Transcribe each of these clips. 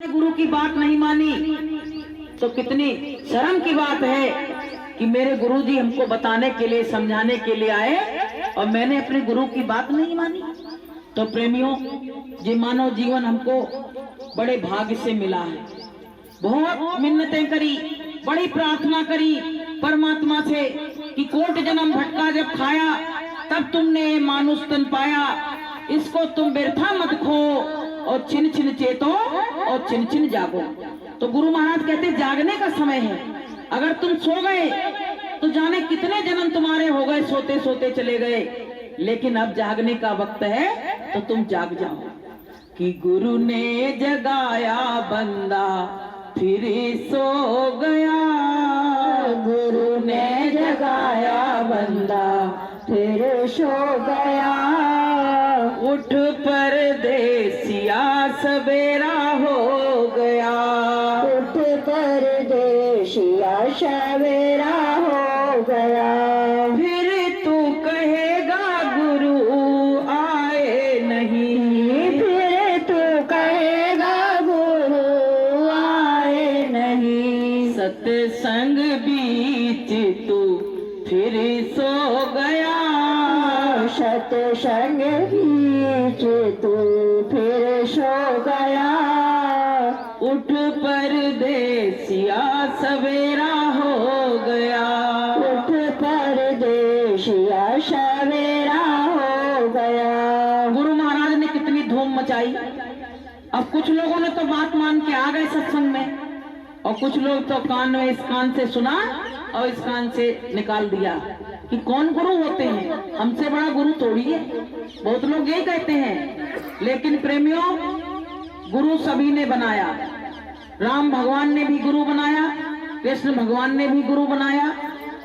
गुरु की बात नहीं मानी तो कितनी शर्म की बात है कि मेरे गुरुजी हमको बताने के लिए समझाने के लिए आए और मैंने अपने गुरु की बात नहीं मानी। तो प्रेमियों, ये मानव जीवन हमको बड़े भाग्य से मिला है। बहुत मिन्नतें करी, बड़ी प्रार्थना करी परमात्मा से कि कोट जन्म भटका जब खाया तब तुमने ये मानुष तन पाया, इसको तुम व्यर्था मत खो और छिन छिन चेतो और छिन छिन जागो। तो गुरु महाराज कहते जागने का समय है। अगर तुम सो गए तो जाने कितने जन्म तुम्हारे हो गए, सोते सोते चले गए, लेकिन अब जागने का वक्त है तो तुम जाग जाओ। कि गुरु ने जगाया बंदा फिर सो गया, गुरु ने जगाया बंदा फिर सो गया। उठ परदेसिया सवेरा हो गया, उठ परदेसिया सवेरा हो गया। फिर तू कहेगा गुरु आए नहीं, फिर तू कहेगा गुरु आए नहीं। सत्संग बीच तू फिर सो गया, सत्संग बीच तू फिर सो गया। उठ परदेसिया सवेरा हो गया, उठ परदेसिया सवेरा हो गया। गुरु महाराज ने कितनी धूम मचाई। अब कुछ लोगों ने तो बात मान के आ गए सत्संग में, और कुछ लोग तो कान में इस कान से सुना और इस कान से निकाल दिया कि कौन गुरु होते हैं, हमसे बड़ा गुरु थोड़ी है। बहुत लोग यही कहते हैं। लेकिन प्रेमियों, गुरु सभी ने बनाया। राम भगवान ने भी गुरु बनाया, कृष्ण भगवान ने भी गुरु बनाया।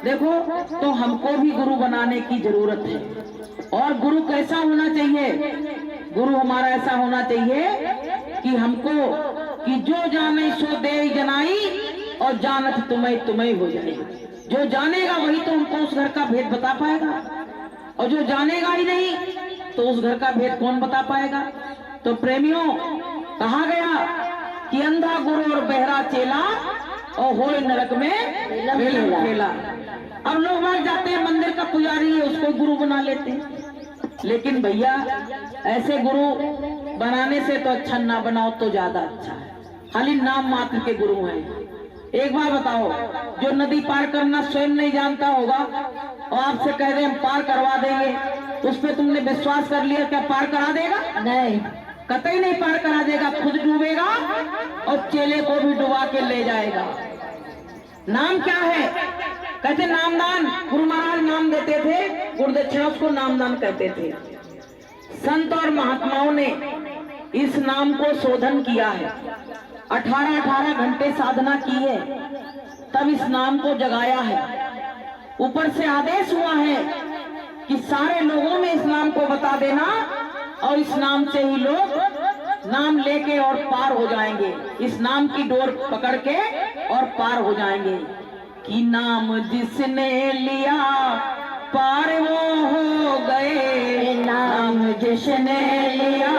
देखो, तो हमको भी गुरु बनाने की जरूरत है। और गुरु कैसा होना चाहिए? गुरु हमारा ऐसा होना चाहिए कि हमको कि जो जाने सो दे जनाई और जानत तुम्हें तुम्हें हो जाए। जो जानेगा वही तो हमको उस घर का भेद बता पाएगा, और जो जानेगा ही नहीं तो उस घर का भेद कौन बता पाएगा। तो प्रेमियों, कहा गया कि अंधा गुरु और बहरा चेला और होए नरक में खेला। अब लोग वहां जाते हैं, मंदिर का पुजारी है उसको गुरु बना लेते हैं। लेकिन भैया, ऐसे गुरु बनाने से तो अच्छा ना बनाओ तो ज्यादा अच्छा है। खाली नाम मात्र के गुरु हैं। एक बार बताओ, जो नदी पार करना स्वयं नहीं जानता होगा और आपसे कह रहे हम पार करवा देंगे, तो उस पर तुमने विश्वास कर लिया, क्या पार करा देगा? नहीं, कतई नहीं पार करा देगा। खुद डूबेगा और चेले को भी डुबा के ले जाएगा। नाम क्या है? कहते नामदान। गुरु महाराज नाम देते थे, गुरुदक्षिणा उसको नामदान कहते थे। संत और महात्माओं ने इस नाम को शोधन किया है। 18 घंटे साधना की है, तब इस नाम को जगाया है। ऊपर से आदेश हुआ है कि सारे लोगों में इस नाम को बता देना, और इस नाम से ही लोग नाम लेके और पार हो जाएंगे। इस नाम की डोर पकड़ के और पार हो जाएंगे। कि नाम जिसने लिया पार वो हो गए, नाम जिसने लिया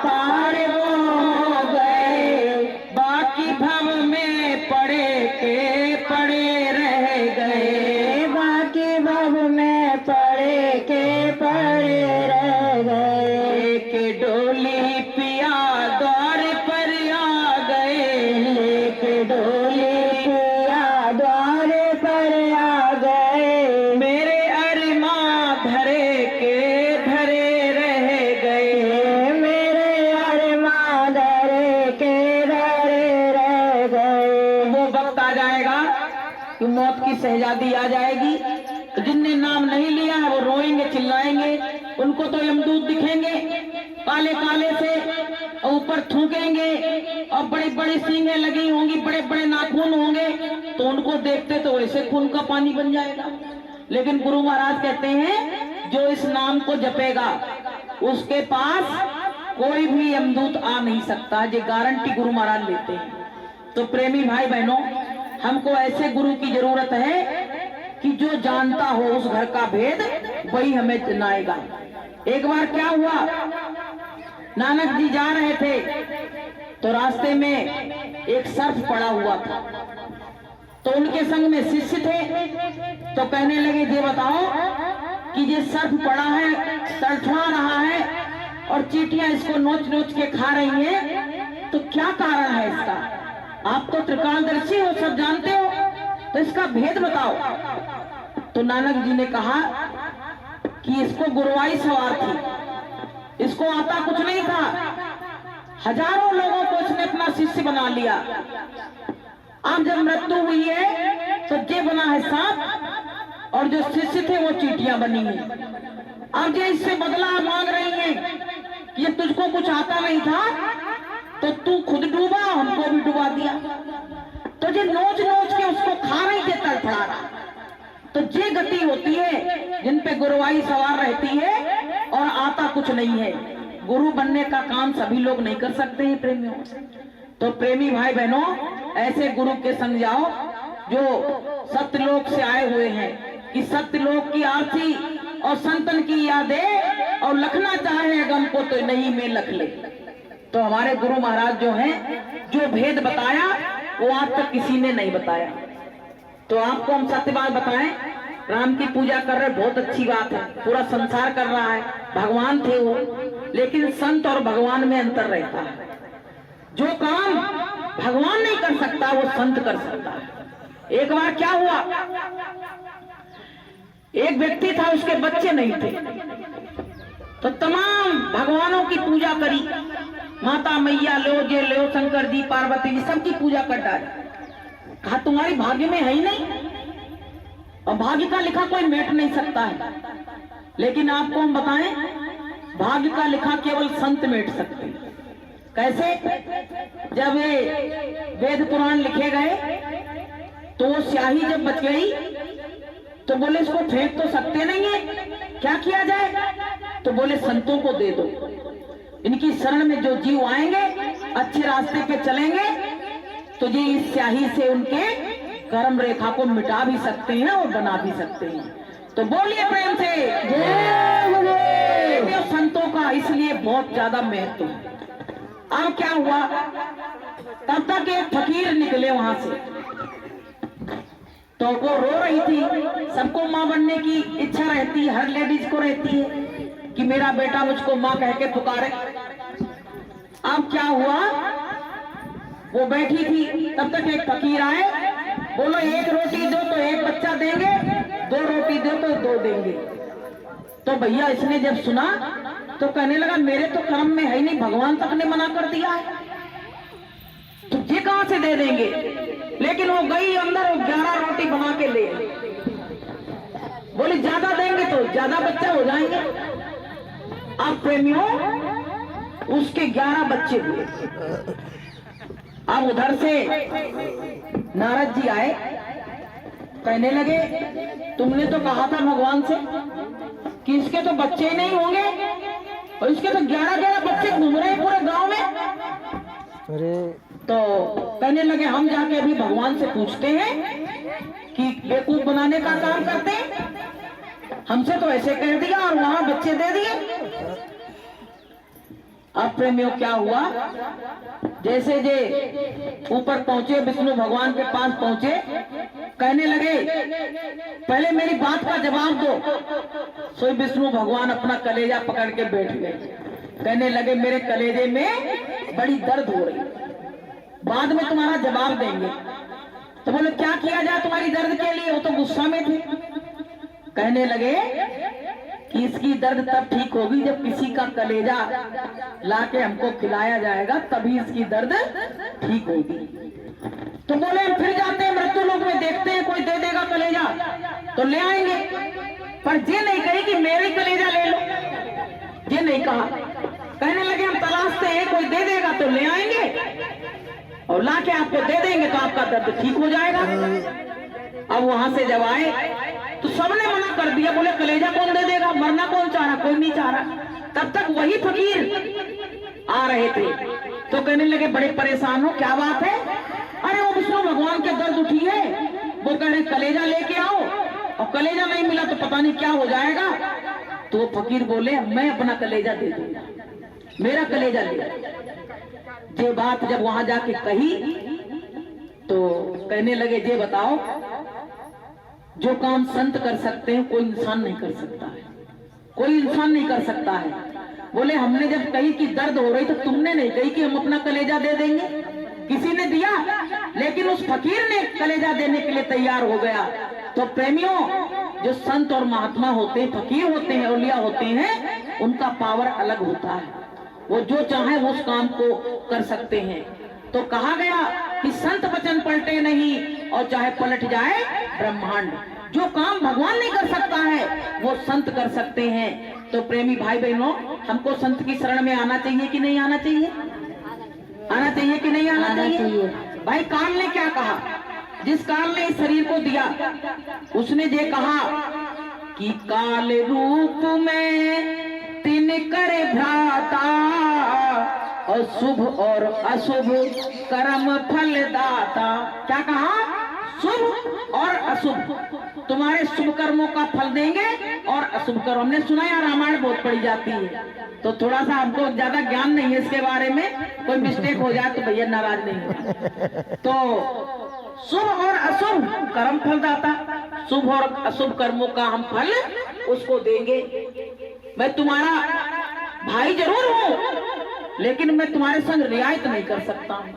पार वो हो गए। बाकी भव में पड़े के पड़े रह गए, बाकी भव में पड़े के पड़े रह गए। एक डोली पिया द्वार पर आ गए, एक डोली पिया द्वार पर आ गए। मेरे अरमा धरे के धरे रह गए, मेरे अरमा धरे के धरे रह गए। वो वक्त आ जाएगा कि मौत की शहजादी आ जाएगी। तो जिनने नाम नहीं लिया है वो रोएंगे, चिल्लाएंगे। उनको तो यमदूत दिखेंगे काले काले से, और ऊपर थूकेंगे, और बड़ी बड़ी सींगें लगी होंगी, बड़े बड़े नाखून होंगे, तो उनको देखते तो वैसे खून का पानी बन जाएगा। लेकिन गुरु महाराज कहते हैं जो इस नाम को जपेगा उसके पास कोई भी यमदूत आ नहीं सकता। ये गारंटी गुरु महाराज लेते हैं। तो प्रेमी भाई बहनों, हमको ऐसे गुरु की जरूरत है कि जो जानता हो उस घर का भेद, वही हमें जनाएगा। एक बार क्या हुआ, नानक जी जा रहे थे तो रास्ते में एक सर्प पड़ा हुआ था, तो उनके संग में शिष्य थे। तो कहने लगे, ये बताओ कि ये सर्प पड़ा है, तड़फड़ा रहा है और चींटियां इसको नोच नोच के खा रही हैं, तो क्या कारण है इसका? आप तो त्रिकालदर्शी हो, सब जानते हो, तो इसका भेद बताओ। तो नानक जी ने कहा कि इसको गुरुवाई सवार थी, इसको आता कुछ नहीं था, हजारों लोगों को इसने अपना शिष्य बना लिया। अब जब मृत्यु हुई है तो ये बना है सांप और जो शिष्य थे वो चींटियां बनी हैं। अब ये इससे बदला मांग रही हैं कि ये तुझको कुछ आता नहीं था तो तू खुद डूबा, हमको भी डुबा दिया। तो ये नोच नोच के उसको खा रही थी, तड़फड़ा रहा। तो ये गति होती है जिन पे गुरुवाई सवार रहती है और आता कुछ नहीं है। गुरु बनने का काम सभी लोग नहीं कर सकते हैं प्रेमियों। तो प्रेमी भाई बहनों, ऐसे गुरु के संग जाओ जो सत्यलोक से आए हुए हैं कि सत्यलोक की आरती और संतन की यादें और लखना चाहे गम को तो नहीं में लख ले। तो हमारे गुरु महाराज जो हैं, जो भेद बताया वो आज तक किसी ने नहीं बताया। तो आपको हम सत्य बात बताएं, राम की पूजा कर रहे, बहुत अच्छी बात है, पूरा संसार कर रहा है, भगवान थे वो, लेकिन संत और भगवान में अंतर रहता है। जो काम भगवान नहीं कर सकता वो संत कर सकता है। एक बार क्या हुआ, एक व्यक्ति था, उसके बच्चे नहीं थे, तो तमाम भगवानों की पूजा करी, माता मैया लो, जे लो, शंकर जी, पार्वती जी, सबकी पूजा कर डाली। कहा तुम्हारी भाग्य में है ही नहीं, और भाग्य का लिखा कोई मेट नहीं सकता है। लेकिन आपको हम बताएं, भाग्य का लिखा केवल संत मेट सकते हैं। कैसे? जब ये वेद पुराण लिखे गए तो वो स्याही जब बच गई तो बोले इसको फेंक तो सकते नहीं है, क्या किया जाए? तो बोले संतों को दे दो, इनकी शरण में जो जीव आएंगे, अच्छे रास्ते पे चलेंगे, तो ये इस स्याही से उनके कर्म रेखा को मिटा भी सकते हैं और बना भी सकते हैं। तो बोलिए प्रेम से जय गुरु। संतों का इसलिए बहुत ज्यादा महत्व है। अब क्या हुआ, तब तक एक फकीर निकले वहां से, तो वो रो रही थी। सबको माँ बनने की इच्छा रहती है, हर लेडीज को रहती है कि मेरा बेटा मुझको माँ कह के पुकारे। अब क्या हुआ, वो बैठी थी, तब तक एक फकीर आए, बोलो एक रोटी दो तो एक बच्चा देंगे, दो रोटी दो तो दो देंगे। तो भैया इसने जब सुना तो कहने लगा मेरे तो कर्म में है नहीं, भगवान तक ने मना कर दिया है, तो ये कहां से दे देंगे? लेकिन वो गई अंदर, वो 11 रोटी बना के ले, बोले ज्यादा देंगे तो ज्यादा बच्चा हो जाएंगे। अब प्रेमियों, उसके 11 बच्चे हुए। अब उधर से नारद जी आए, कहने लगे तुमने तो कहा था भगवान से कि इसके तो बच्चे ही नहीं होंगे, और इसके तो 11 बच्चे घूम रहे हैं पूरे गांव में। अरे तो कहने लगे हम जाके अभी भगवान से पूछते हैं कि बेवकूफ बनाने का काम करते हैं, हमसे तो ऐसे कह दिया और वहां बच्चे दे दिए। अब प्रेमियों क्या हुआ, जैसे जे ऊपर पहुंचे, विष्णु भगवान के पास पहुंचे, कहने लगे पहले मेरी बात का जवाब दो। सो विष्णु भगवान अपना कलेजा पकड़ के बैठ गए, कहने लगे मेरे कलेजे में बड़ी दर्द हो रही, बाद में तुम्हारा जवाब देंगे। तो बोले क्या किया जाए तुम्हारी दर्द के लिए? वो तो गुस्सा में थे। कहने लगे कि इसकी दर्द तब ठीक होगी जब किसी का कलेजा लाके हमको खिलाया जाएगा, तभी इसकी दर्द ठीक होगी। तो बोले हम फिर जाते हैं मृत्यु लोक में, देखते हैं कोई दे देगा कलेजा तो ले आएंगे। पर ये नहीं कही कि मेरे कलेजा ले लो, ये नहीं कहा। कहने लगे हम तलाशते हैं, कोई दे देगा तो ले आएंगे और लाके आपको दे देंगे तो आपका दर्द ठीक हो जाएगा। अब वहां से जब आए तो सबने मना कर दिया, बोले कलेजा कौन दे देगा, मरना कौन चाह रहा, कोई नहीं चाह रहा। तब तक वही फकीर आ रहे थे, तो कहने लगे बड़े परेशान हो, क्या बात है? अरे वो विष्णु भगवान के दर्द उठी है, वो कह रहे कलेजा लेके आओ, और कलेजा नहीं मिला तो पता नहीं क्या हो जाएगा। तो वो फकीर बोले मैं अपना कलेजा दे दूंगा, मेरा कलेजा ले। ये बात जब वहां जाके कही तो कहने लगे, ये बताओ जो काम संत कर सकते हैं कोई इंसान नहीं कर सकता है, कोई इंसान नहीं कर सकता है। बोले हमने जब कही कि दर्द हो रही तो तुमने नहीं कही कि हम अपना कलेजा दे देंगे, किसी ने दिया, लेकिन उस फकीर ने कलेजा देने के लिए तैयार हो गया। तो प्रेमियों, जो संत और महात्मा होते हैं, फकीर होते हैं, औलिया होते हैं, उनका पावर अलग होता है, वो जो चाहे वो उस काम को कर सकते हैं। तो कहा गया कि संत वचन पलटे नहीं और चाहे पलट जाए ब्रह्मांड, जो काम भगवान नहीं कर सकता है वो संत कर सकते हैं। तो प्रेमी भाई बहनों, हमको संत की शरण में आना चाहिए कि नहीं आना चाहिए? आना चाहिए कि नहीं आना चाहिए? भाई काल ने क्या कहा? जिस काल ने इस शरीर को दिया उसने ये कहा कि काल रूप में तिन करे भ्राता और शुभ और अशुभ कर्म फल दाता। क्या कहा? शुभ और अशुभ, तुम्हारे शुभ कर्मों का फल देंगे और अशुभ कर्म। हमने सुना है रामायण बहुत पढ़ी जाती है, तो थोड़ा सा हमको ज्यादा ज्ञान नहीं है इसके बारे में, कोई मिस्टेक हो जाए तो भैया नाराज नहीं होगा। तो शुभ और अशुभ कर्म फल दाता, शुभ और अशुभ कर्मों का हम फल उसको देंगे। मैं तुम्हारा भाई जरूर हूं, लेकिन मैं तुम्हारे संग रियायत नहीं कर सकता हूं।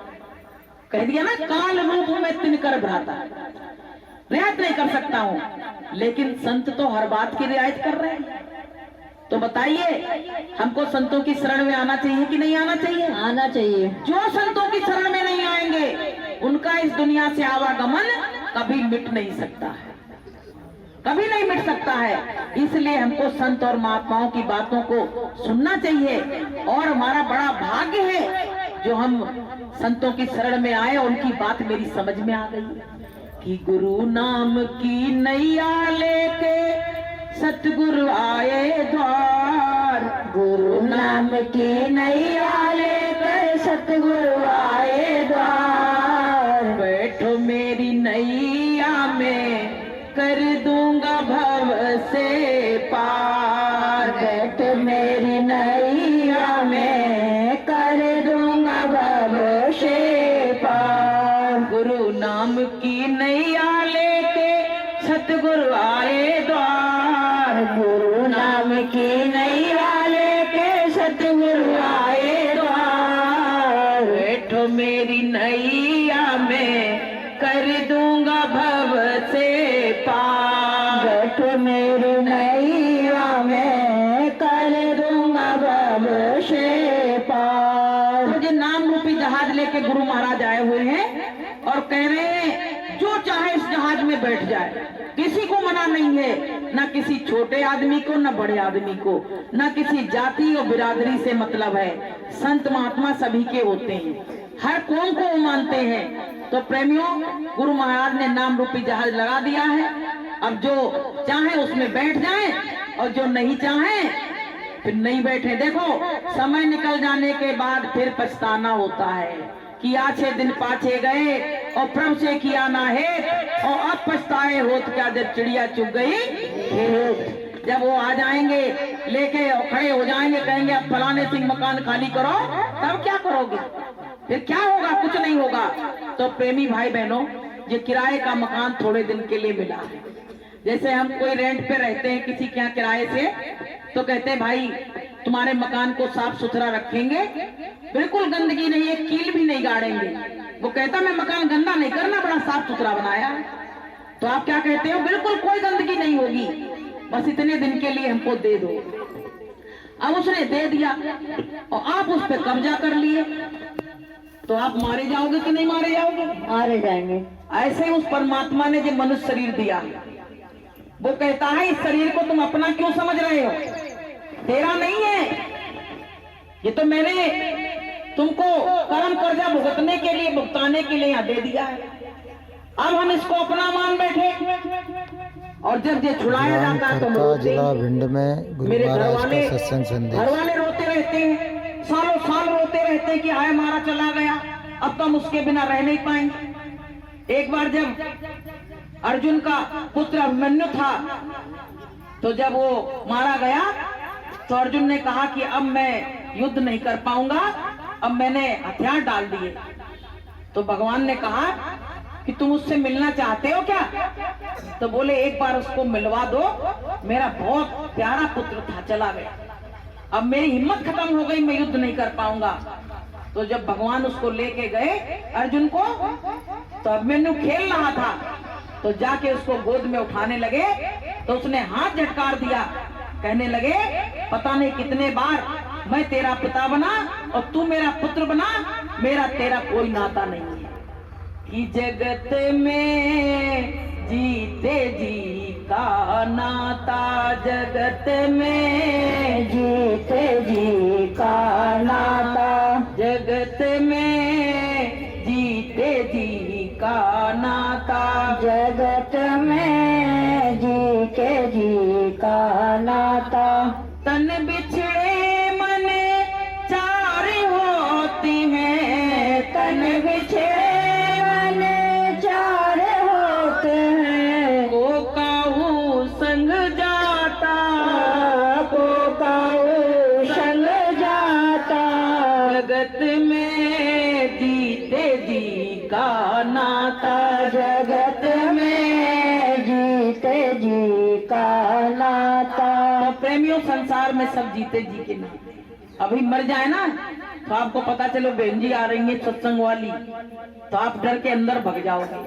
कह दिया ना, काल रूप में तिनकर भ्राता, रियायत नहीं कर सकता हूं। लेकिन संत तो हर बात की रियायत कर रहे हैं। तो बताइए, हमको संतों की शरण में आना चाहिए कि नहीं आना चाहिए? आना चाहिए। जो संतों की शरण में नहीं आएंगे उनका इस दुनिया से आवागमन कभी मिट नहीं सकता है, कभी नहीं मिट सकता है। इसलिए हमको संत और महात्माओं की बातों को सुनना चाहिए। और हमारा बड़ा भाग्य है जो हम संतों की शरण में आए और उनकी बात मेरी समझ में आ गई कि गुरु नाम की नैया लेके सतगुरु आए द्वार, गुरु नाम की नैया लेकर सतगुरु आए द्वार। बैठो मेरी नैया में कर दूंगा भव से पार, बैठो मेरी नैया में कर दूंगा भव से पार। गुरु नाम की नैया लेके सतगुरु आए द्वार, गुरु नाम की नैया लेके सतगुरु आए द्वार। बैठो मेरी नैया में कर दूंगा भव से पार, बैठो मेरी नैया में कर दूंगा भव से पार। मुझे नाम रूपी जहाज लेके गुरु महाराज आए हुए हैं और कह रहे हैं जो चाहे इस जहाज में बैठ जाए, किसी को मना नहीं है, ना किसी छोटे आदमी को, ना बड़े आदमी को, ना किसी जाति और बिरादरी से मतलब है। संत महात्मा सभी के होते हैं, हर कौम को वो मानते हैं। तो प्रेमियों, गुरु महाराज ने नाम रूपी जहाज लगा दिया है। अब जो चाहे उसमें बैठ जाए और जो नहीं चाहे फिर नहीं बैठे। देखो, समय निकल जाने के बाद फिर पछताना होता है कि आछे दिन पाछे गए और प्रभु से किया ना है, और अब पछताए होत क्या जब चिड़िया चुग गई खेत। जब वो आ जाएंगे लेके खड़े हो जाएंगे, कहेंगे अब फलाने सिंह मकान खाली करो, तब क्या करोगे? फिर क्या होगा? कुछ नहीं होगा। तो प्रेमी भाई बहनों, ये किराए का मकान थोड़े दिन के लिए मिला है। जैसे हम कोई रेंट पे रहते हैं किसी के यहाँ किराए से, तो कहते हैं भाई तुम्हारे मकान को साफ सुथरा रखेंगे, बिल्कुल गंदगी नहीं, एक कील भी नहीं गाड़ेंगे। वो कहता मैं मकान गंदा नहीं करना, बड़ा साफ सुथरा बनाया है। तो आप क्या कहते हो? बिल्कुल कोई गंदगी नहीं होगी, बस इतने दिन के लिए हमको दे दो। अब उसने दे दिया और आप उस पर कब्जा कर लिए, तो आप मारे जाओगे कि नहीं मारे जाओगे? मारे जाएंगे। ऐसे उस परमात्मा ने जो मनुष्य शरीर दिया, वो कहता है इस शरीर को तुम अपना क्यों समझ रहे हो? तेरा नहीं है, ये तो मैंने तुमको कर्म कर्जा भुगतने के लिए, भुगताने के लिए यहाँ दे दिया है। अब हम इसको अपना मान बैठे, और जब ये छुड़ाया जाता है तो लोग जिला भिंड में गुरु मेरे घर महाराज वाले का सत्संग संदेश। घर वाले रोते रहते हैं, सालों साल रोते रहते हैं कि आया हमारा चला गया, अब तो हम उसके बिना रह नहीं पाएंगे। एक बार जब अर्जुन का पुत्र अभिमन्यु था, तो जब वो मारा गया तो अर्जुन ने कहा कि अब मैं युद्ध नहीं कर पाऊंगा, अब मैंने हथियार डाल दिए। तो भगवान ने कहा कि तुम उससे मिलना चाहते हो क्या? तो बोले एक बार उसको मिलवा दो, मेरा बहुत प्यारा पुत्र था, चला गया, अब मेरी हिम्मत खत्म हो गई, मैं युद्ध नहीं कर पाऊंगा। तो जब भगवान उसको लेके गए अर्जुन को, तो अभिमन्यु खेल रहा था, तो जाके उसको गोद में उठाने लगे तो उसने हाथ झटकार दिया, कहने लगे पता नहीं कितने बार मैं तेरा पिता बना और तू मेरा पुत्र बना, मेरा तेरा कोई नाता नहीं है। कि जगत में जीते जी का नाता, जगत में जीते जी का नाता, जगत में जीते जी का नाता, जगत में जीते जी का नाता। तन बिछड़े मन चार होती हैं, तन बिछड़े मन चार होते हैं, को काहू संग जाता, को काऊ संग जाता, जगत में जीते जी का नाता, जगत में जीते जी का नाता। तो प्रेमियों संसार में सब जीते जी के नाते। अभी मर जाए ना तो आपको पता चलो बहन जी आ रही है सत्संग वाली, तो आप डर के अंदर भग जाओगे,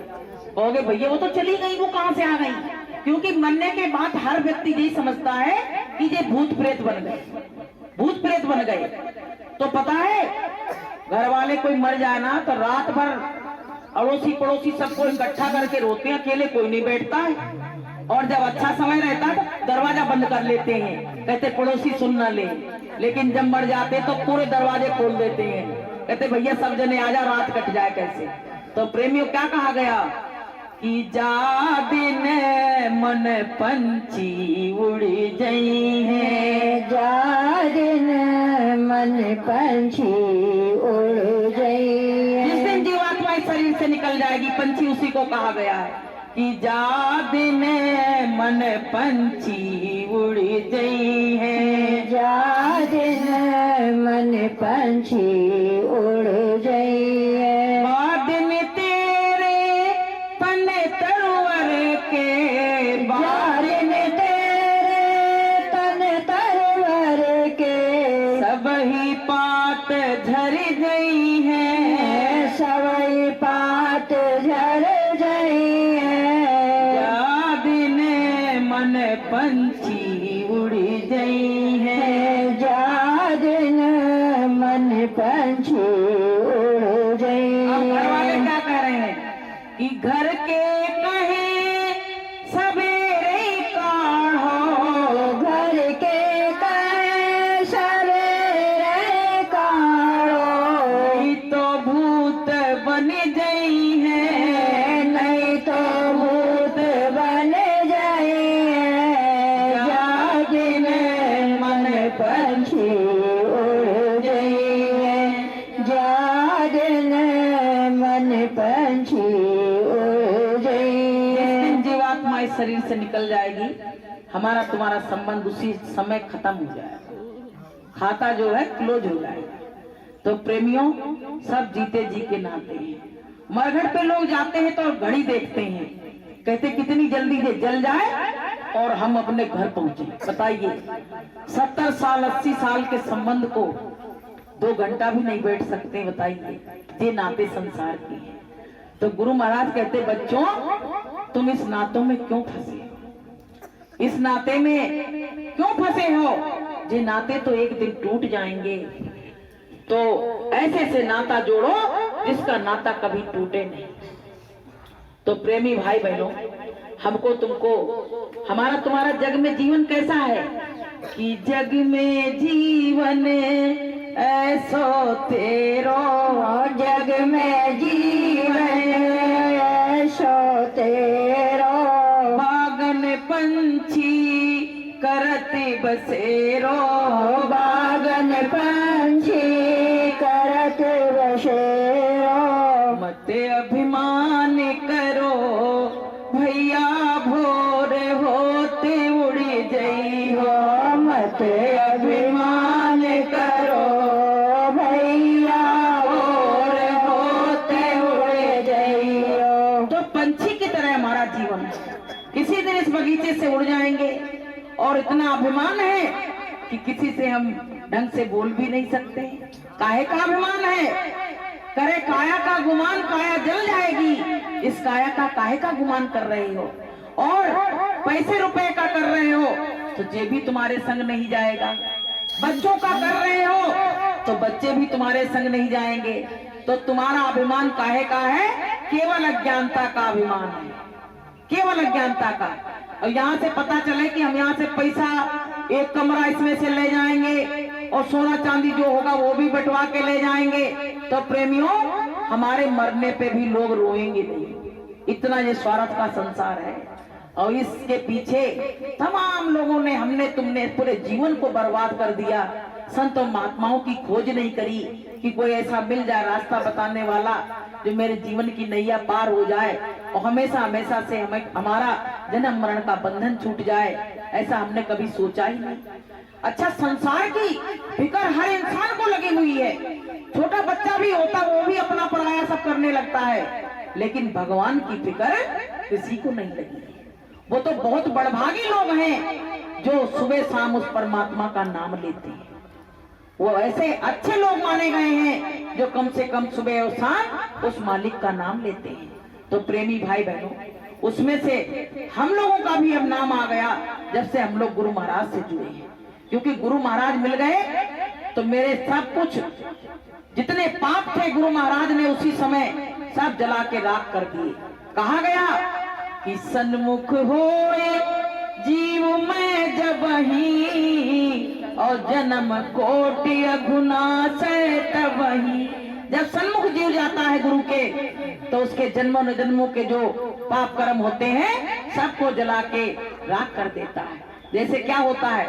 कहोगे भैया वो तो चली गई, वो कहां से आ गई? क्योंकि मरने के बाद हर व्यक्ति यही समझता है कि ये भूत प्रेत बन गए, भूत प्रेत बन गए। तो पता है घर वाले कोई मर जाए ना तो रात भर अड़ोसी पड़ोसी सबको इकट्ठा करके रोते हैं, अकेले कोई नहीं बैठता है। और जब अच्छा समय रहता है तो दरवाजा बंद कर लेते हैं, कहते पड़ोसी सुन न ले। लेकिन जब मर जाते तो पूरे दरवाजे खोल देते हैं, कहते भैया सब जने आजा, रात कट जाए कैसे। तो प्रेमियों क्या कहा गया कि जा दिन मन पंछी उड़ी गई है, जा दिन मन पंछी उड़ गई है। जिस दिन जीवात्मा इस शरीर से निकल जाएगी, पंछी उसी को कहा गया है कि जा दिन मन पंछी उड़ गई है, जा दिन मन पंछी उड़ गई है। बाद में तेरे तन तरवर के, बाद में तेरे तन तरवर के, सब ही पात झर गई है, सवई पात झर गई है। जा दिन मन पंछी उड़ी गई है, जा दिन मन पंछी उड़ गई। अब घर वाले क्या कह रहे हैं कि घर के कहे सवेरे काढ़ो, घर के कहे सवेरे काढ़ो, नहीं तो भूत बन गई है, नहीं तो भूत बन जाई है। जा दिन मन पंछी उड़ गई है, जा दिन मन पंछी उड़ गई है। जिस दिन जीवात्मा इस शरीर से निकल जाएगी, हमारा तुम्हारा संबंध उसी समय खत्म हो जाएगा, खाता जो है क्लोज हो जाएगा। तो प्रेमियों सब जीते जी के नाते हैं। मरघट पे लोग जाते हैं तो घड़ी देखते हैं, कहते कितनी जल्दी ये जल जाए और हम अपने घर पहुंचे। बताइए 70 साल 80 साल के संबंध को 2 घंटा भी नहीं बैठ सकते, बताइए। ये नाते संसार के हैं। तो गुरु महाराज कहते बच्चों तुम इस नातों में क्यों फंसे हो, इस नाते में क्यों फंसे हो? ये नाते तो एक दिन टूट जाएंगे, तो ऐसे से नाता जोड़ो जिसका नाता कभी टूटे नहीं। तो प्रेमी भाई बहनों, हमको तुमको हमारा तुम्हारा जग में जीवन कैसा है कि जग में जीवन ऐसो तेरो, जग में जीवन ऐसो तेरो, बागन पंछी करती बसेरो, बागन पंछी करत बसेरो। मत अभिमान करो भैया, भोर होते उड़ी जई हो, मत अभिमान करो भैया, हम, किसी दिन इस बगीचे से उड़ जाएंगे। और इतना अभिमान है कि किसी से हम ढंग से बोल भी नहीं सकते। काहे का अभिमान है? करे काया का गुमान काया जल जाएगी। इस काया का काहे का गुमान कर रहे हो? और पैसे रुपए का कर रहे हो तो ये भी तुम्हारे संग नहीं जाएगा। बच्चों का कर रहे हो तो बच्चे भी तुम्हारे संग नहीं जाएंगे। तो तुम्हारा अभिमान काहे का है? केवल अज्ञानता का अभिमान है, केवल अज्ञानता का। और यहाँ से पता चले कि हम यहाँ से पैसा, एक कमरा इसमें से ले जाएंगे और सोना चांदी जो होगा वो भी बंटवा के ले जाएंगे, तो प्रेमियों हमारे मरने पे भी लोग रोएंगे नहीं। इतना ये स्वार्थ का संसार है। और इसके पीछे तमाम लोगों ने, हमने तुमने पूरे जीवन को बर्बाद कर दिया। संत और महात्माओं की खोज नहीं करी कि कोई ऐसा मिल जाए रास्ता बताने वाला जो मेरे जीवन की नैया पार हो जाए और हमेशा हमेशा से हमारा जन्म मरण का बंधन छूट जाए। ऐसा हमने कभी सोचा ही नहीं। अच्छा, संसार की फिक्र हर इंसान को लगी हुई है। छोटा बच्चा भी होता वो भी अपना पराया सब करने लगता है, लेकिन भगवान की फिक्र किसी को नहीं लगी। वो तो बहुत बड़भागी लोग हैं जो सुबह शाम उस परमात्मा का नाम लेते हैं। वो ऐसे अच्छे लोग माने गए हैं जो कम से कम सुबह और शाम उस मालिक का नाम लेते हैं। तो प्रेमी भाई बहनों, उसमें से हम लोगों का भी अब नाम आ गया जब से हम लोग गुरु महाराज से जुड़े हैं। क्योंकि गुरु महाराज मिल गए तो मेरे सब कुछ जितने पाप थे गुरु महाराज ने उसी समय सब जला के राख कर दिए। कहा गया कि सन्मुख होए जीव में जब ही और जन्म कोटि अघुना से तब ही। जब सन्मुख जीव जाता है गुरु के तो उसके जन्मों न जन्मों के जो पाप कर्म होते हैं सबको जला के राख कर देता है। जैसे क्या होता है,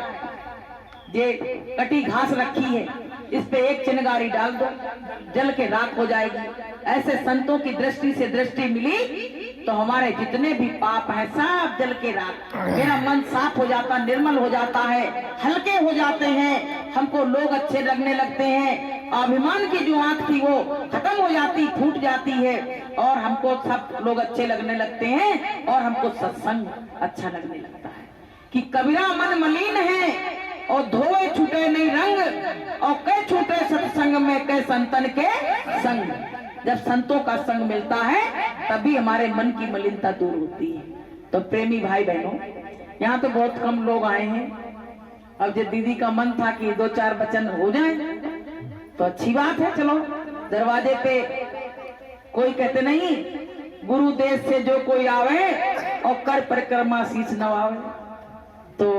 ये कटी घास रखी है, इस पे एक चिनगारी डाल दो, जल के राख हो जाएगी। ऐसे संतों की दृष्टि से दृष्टि मिली तो हमारे जितने भी पाप हैं सब जल के राख। मेरा मन साफ हो जाता, निर्मल हो जाता है, हल्के हो जाते हैं, हमको लोग अच्छे लगने लगते हैं। अभिमान की जो आंख थी वो खत्म हो जाती, फूट जाती है और हमको सब लोग अच्छे लगने लगते हैं और हमको सत्संग अच्छा लगने लगता है। कि कबीरा मन मलिन है और धोए छूटे नहीं रंग और कै छूटे सत्संग में कै संतन के संग। जब संतों का संग मिलता है तभी हमारे मन की मलिनता दूर होती है। तो प्रेमी भाई बहनों, यहाँ तो बहुत कम लोग आए हैं। अब जो दीदी का मन था कि 2-4 वचन हो जाए तो अच्छी बात है। चलो, दरवाजे पे कोई कहते नहीं, गुरु देश से जो कोई आवे और कर परिक्रमा शीश नवावे। तो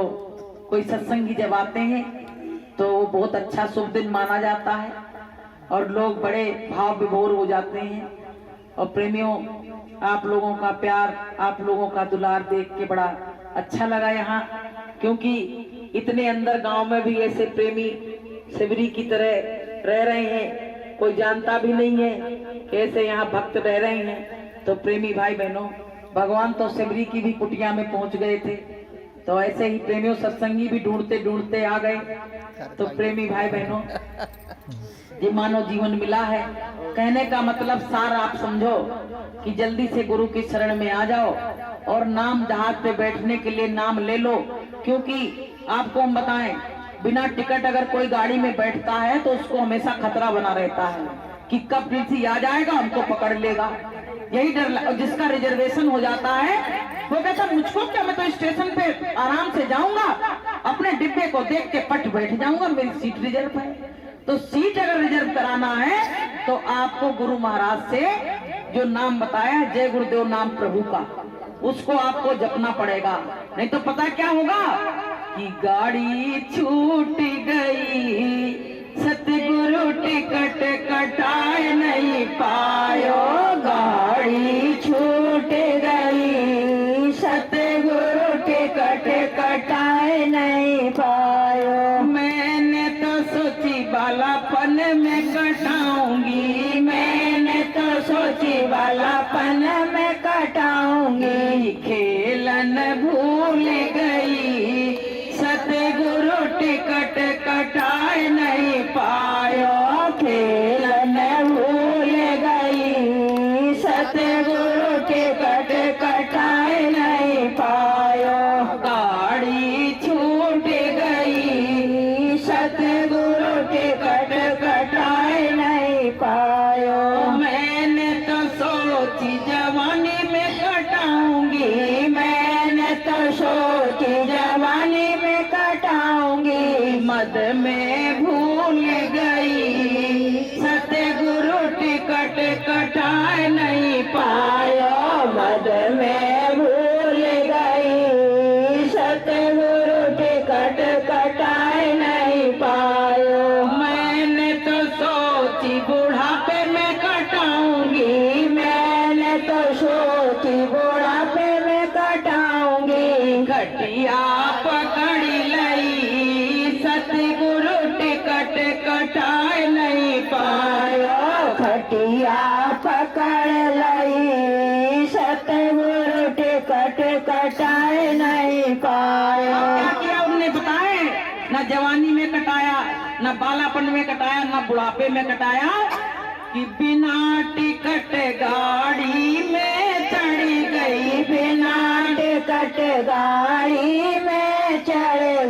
कोई सत्संगी जब आते हैं तो वो बहुत अच्छा शुभ दिन माना जाता है और लोग बड़े भाव विभोर हो जाते हैं। और प्रेमियों, आप लोगों का प्यार, आप लोगों का दुलार देख के बड़ा अच्छा लगा यहाँ। क्योंकि इतने अंदर गांव में भी ऐसे प्रेमी शिवरी की तरह रह रहे हैं, कोई जानता भी नहीं है कैसे यहाँ भक्त रह रहे हैं। तो प्रेमी भाई बहनों, भगवान तो शिवरी की भी कुटिया में पहुंच गए थे, तो ऐसे ही प्रेमियों सत्संगी भी ढूंढते ढूंढते आ गए। तो प्रेमी भाई बहनों, ये मानव जीवन मिला है। कहने का मतलब सार आप समझो कि जल्दी से गुरु की शरण में आ जाओ और नाम जहाज पे बैठने के लिए नाम ले लो। क्योंकि आपको हम बताएं, बिना टिकट अगर कोई गाड़ी में बैठता है तो उसको हमेशा खतरा बना रहता है कि कब टीसी आ जाएगा, हमको पकड़ लेगा। यही डर। जिसका रिजर्वेशन हो जाता है वो कहता मुझको क्या, मैं तो स्टेशन पे आराम से जाऊंगा, अपने डिब्बे को देख के पट बैठ जाऊंगा, मेरी सीट रिजर्व है। तो सीट अगर रिजर्व कराना है तो आपको गुरु महाराज से जो नाम बताया, जय गुरुदेव नाम प्रभु का, उसको आपको जपना पड़ेगा। नहीं तो पता क्या होगा कि गाड़ी छूट गई, सतगुरु टिकट कटाए नहीं पायो। गाड़ी छूट गई, सतगुरु टिकट कटाए नहीं पायो। मैंने तो सोची बालापन में कटाऊंगी, मैंने तो सोची बालापन में कटाऊंगी। खेलन भूल गई, सतगुरु टिकट कटाए नहीं पायो। खेलन भूल गई, सतगुरु टिकट कटाए नहीं जवानी में कटाया, न बालापन में कटाया, न बुढ़ापे में कटाया, कि बिना टिकट गाड़ी में चढ़ी गई, बिना टिकट गाड़ी